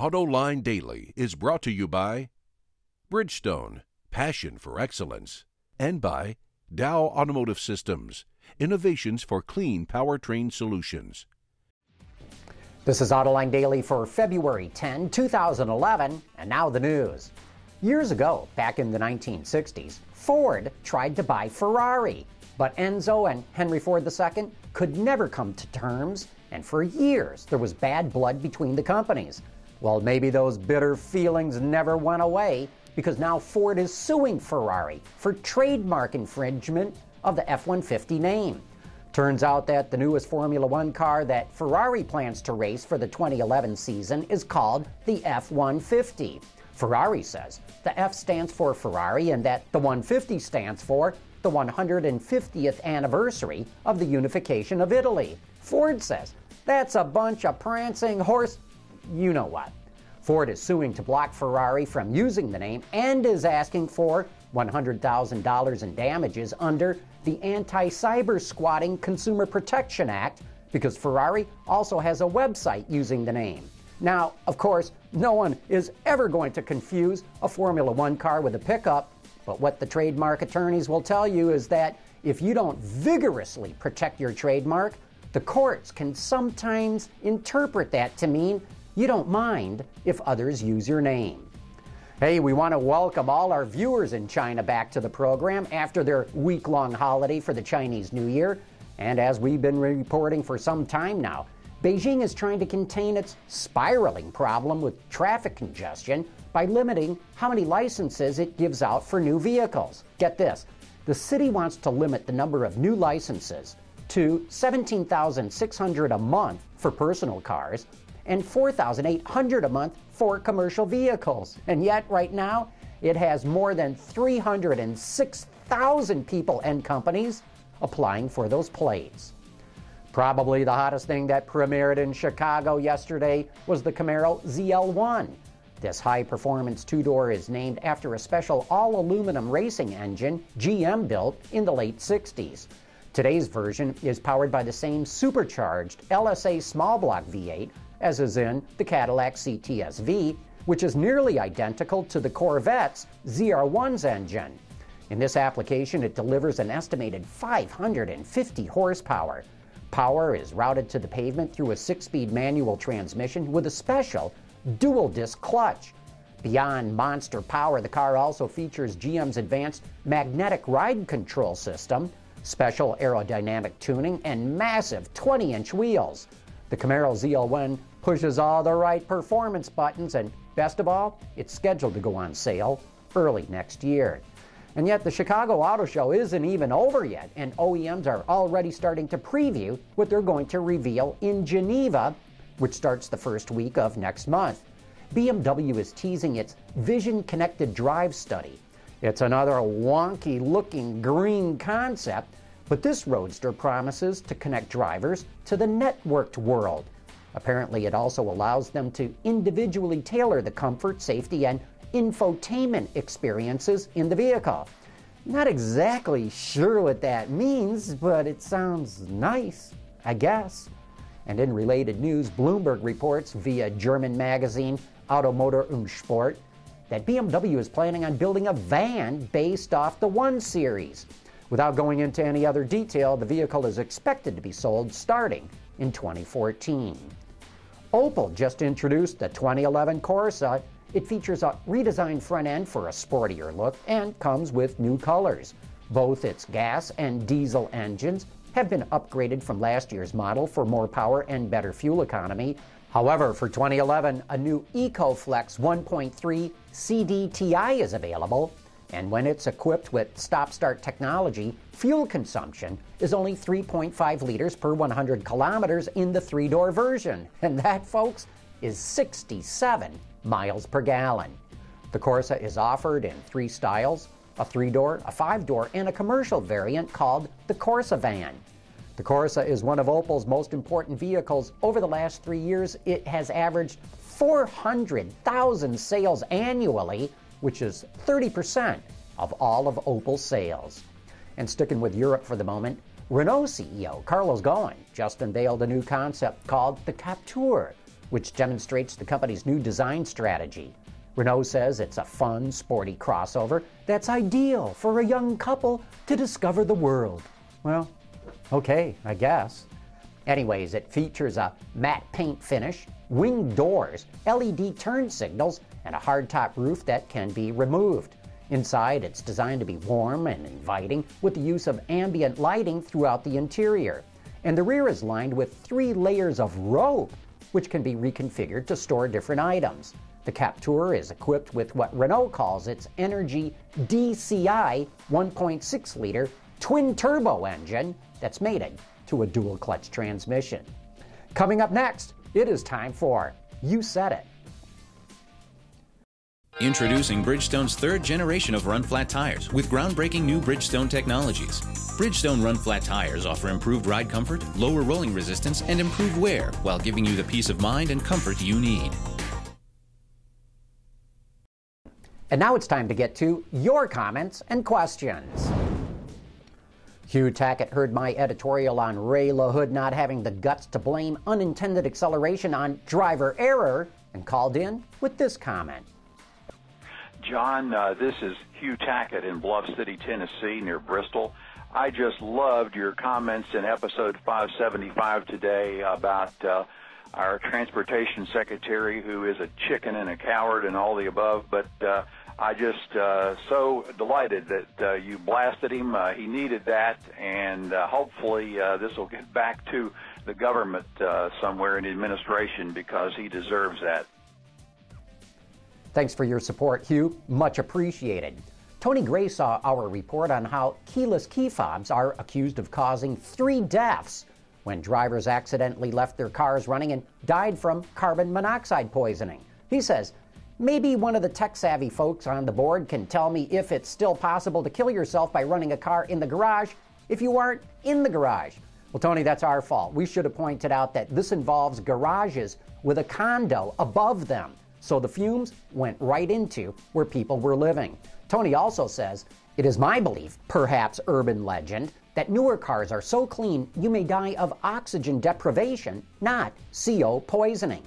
Autoline Daily is brought to you by Bridgestone, passion for excellence, and by Dow Automotive Systems, innovations for clean powertrain solutions. This is Autoline Daily for February 10, 2011, and now the news. Years ago, back in the 1960s, Ford tried to buy Ferrari, but Enzo and Henry Ford II could never come to terms, and for years there was bad blood between the companies. Well, maybe those bitter feelings never went away, because now Ford is suing Ferrari for trademark infringement of the F-150 name. Turns out that the newest Formula One car that Ferrari plans to race for the 2011 season is called the F-150. Ferrari says the F stands for Ferrari and that the 150 stands for the 150th anniversary of the unification of Italy. Ford says that's a bunch of prancing horse... you know what. Ford is suing to block Ferrari from using the name and is asking for $100,000 in damages under the Anti-Cyber Squatting Consumer Protection Act because Ferrari also has a website using the name. Now, of course, no one is ever going to confuse a Formula One car with a pickup, but what the trademark attorneys will tell you is that if you don't vigorously protect your trademark, the courts can sometimes interpret that to mean you don't mind if others use your name. Hey, we want to welcome all our viewers in China back to the program after their week-long holiday for the Chinese New Year. And as we've been reporting for some time now, Beijing is trying to contain its spiraling problem with traffic congestion by limiting how many licenses it gives out for new vehicles. Get this, the city wants to limit the number of new licenses to 17,600 a month for personal cars and 4,800 a month for commercial vehicles. And yet, right now, it has more than 306,000 people and companies applying for those plates. Probably the hottest thing that premiered in Chicago yesterday was the Camaro ZL1. This high-performance two-door is named after a special all-aluminum racing engine GM built in the late 60s. Today's version is powered by the same supercharged LSA small block V8 as is in the Cadillac CTS-V, which is nearly identical to the Corvette's ZR1's engine. In this application, it delivers an estimated 550 horsepower. Power is routed to the pavement through a 6-speed manual transmission with a special dual-disc clutch. Beyond monster power, the car also features GM's advanced magnetic ride control system, special aerodynamic tuning, and massive 20-inch wheels. The Camaro ZL1 pushes all the right performance buttons, and best of all, it's scheduled to go on sale early next year. And yet the Chicago Auto Show isn't even over yet, and OEMs are already starting to preview what they're going to reveal in Geneva, which starts the first week of next month. BMW is teasing its Vision Connected Drive study. It's another wonky-looking green concept, but this roadster promises to connect drivers to the networked world. Apparently, it also allows them to individually tailor the comfort, safety, and infotainment experiences in the vehicle. Not exactly sure what that means, but it sounds nice, I guess. And in related news, Bloomberg reports via German magazine Automotor und Sport that BMW is planning on building a van based off the 1 Series. Without going into any other detail, the vehicle is expected to be sold starting in 2014. Opel just introduced the 2011 Corsa. It features a redesigned front end for a sportier look and comes with new colors. Both its gas and diesel engines have been upgraded from last year's model for more power and better fuel economy. However, for 2011, a new EcoFlex 1.3 CDTI is available, and when it's equipped with stop-start technology, fuel consumption is only 3.5 liters per 100 kilometers in the 3-door version. And that, folks, is 67 miles per gallon. The Corsa is offered in 3 styles, a 3-door, a 5-door, and a commercial variant called the Corsa van. The Corsa is one of Opel's most important vehicles. Over the last 3 years, it has averaged 400,000 sales annually, which is 30% of all of Opel's sales. And sticking with Europe for the moment, Renault CEO Carlos Ghosn just unveiled a new concept called the Captur. which demonstrates the company's new design strategy. Renault says it's a fun, sporty crossover that's ideal for a young couple to discover the world. Well, okay, I guess. Anyways, it features a matte paint finish, wing doors, LED turn signals, and a hardtop roof that can be removed. Inside, it's designed to be warm and inviting with the use of ambient lighting throughout the interior. And the rear is lined with 3 layers of rope, which can be reconfigured to store different items. The Captur is equipped with what Renault calls its Energy DCI 1.6-liter twin-turbo engine that's mated to a dual-clutch transmission. Coming up next, it is time for You Said It. Introducing Bridgestone's 3rd generation of run-flat tires with groundbreaking new Bridgestone technologies. Bridgestone run-flat tires offer improved ride comfort, lower rolling resistance, and improved wear while giving you the peace of mind and comfort you need. And now it's time to get to your comments and questions. Hugh Tackett heard my editorial on Ray LaHood not having the guts to blame unintended acceleration on driver error and called in with this comment. John, this is Hugh Tackett in Bluff City, Tennessee, near Bristol. I just loved your comments in episode 575 today about our transportation secretary, who is a chicken and a coward and all the above, but I just so delighted that you blasted him. He needed that, and hopefully this will get back to the government somewhere in the administration, because he deserves that. Thanks for your support, Hugh. Much appreciated. Tony Gray saw our report on how keyless key fobs are accused of causing 3 deaths when drivers accidentally left their cars running and died from carbon monoxide poisoning. He says, maybe one of the tech-savvy folks on the board can tell me if it's still possible to kill yourself by running a car in the garage if you aren't in the garage. Well, Tony, that's our fault. We should have pointed out that this involves garages with a condo above them. So the fumes went right into where people were living. Tony also says, it is my belief, perhaps urban legend, that newer cars are so clean you may die of oxygen deprivation, not CO poisoning.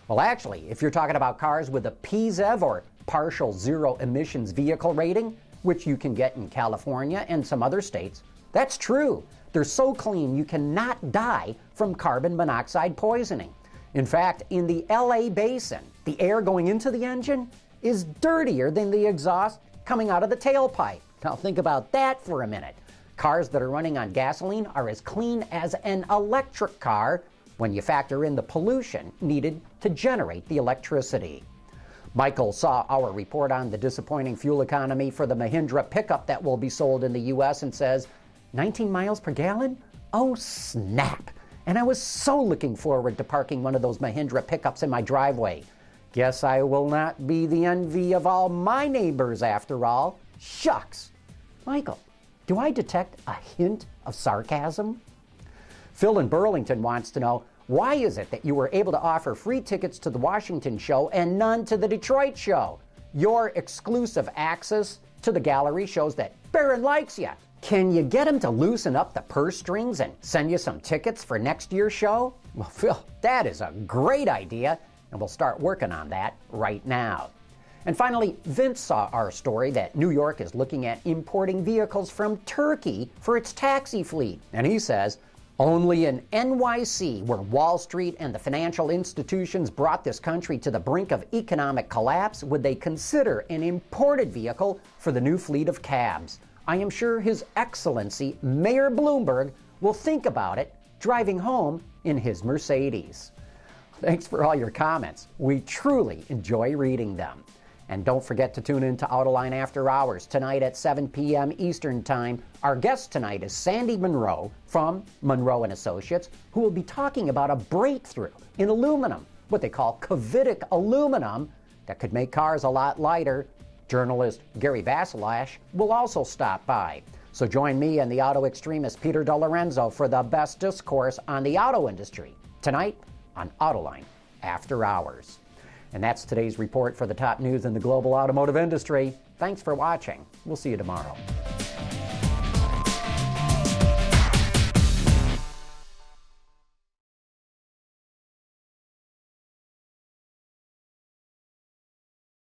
Well, actually, if you're talking about cars with a PZEV or partial zero emissions vehicle rating, which you can get in California and some other states, that's true. They're so clean you cannot die from carbon monoxide poisoning. In fact, in the LA basin, the air going into the engine is dirtier than the exhaust coming out of the tailpipe. Now think about that for a minute. Cars that are running on gasoline are as clean as an electric car when you factor in the pollution needed to generate the electricity. Michael saw our report on the disappointing fuel economy for the Mahindra pickup that will be sold in the U.S. and says, 19 miles per gallon? Oh, snap. And I was so looking forward to parking one of those Mahindra pickups in my driveway. Guess I will not be the envy of all my neighbors after all. Shucks. Michael, do I detect a hint of sarcasm? Phil in Burlington wants to know, why is it that you were able to offer free tickets to the Washington show and none to the Detroit show? Your exclusive access to the gallery shows that Barron likes you. Can you get him to loosen up the purse strings and send you some tickets for next year's show? Well, Phil, that is a great idea, and we'll start working on that right now. And finally, Vince saw our story that New York is looking at importing vehicles from Turkey for its taxi fleet. And he says, only in NYC, where Wall Street and the financial institutions brought this country to the brink of economic collapse, would they consider an imported vehicle for the new fleet of cabs. I am sure His Excellency Mayor Bloomberg will think about it driving home in his Mercedes. Thanks for all your comments. We truly enjoy reading them. And don't forget to tune in to Autoline After Hours tonight at 7 p.m. Eastern Time. Our guest tonight is Sandy Monroe from Monroe & Associates, who will be talking about a breakthrough in aluminum, what they call Cavitic aluminum, that could make cars a lot lighter. Journalist Gary Vasilash will also stop by. So join me and the auto extremist Peter DeLorenzo for the best discourse on the auto industry tonight on Autoline After Hours. And that's today's report for the top news in the global automotive industry. Thanks for watching. We'll see you tomorrow.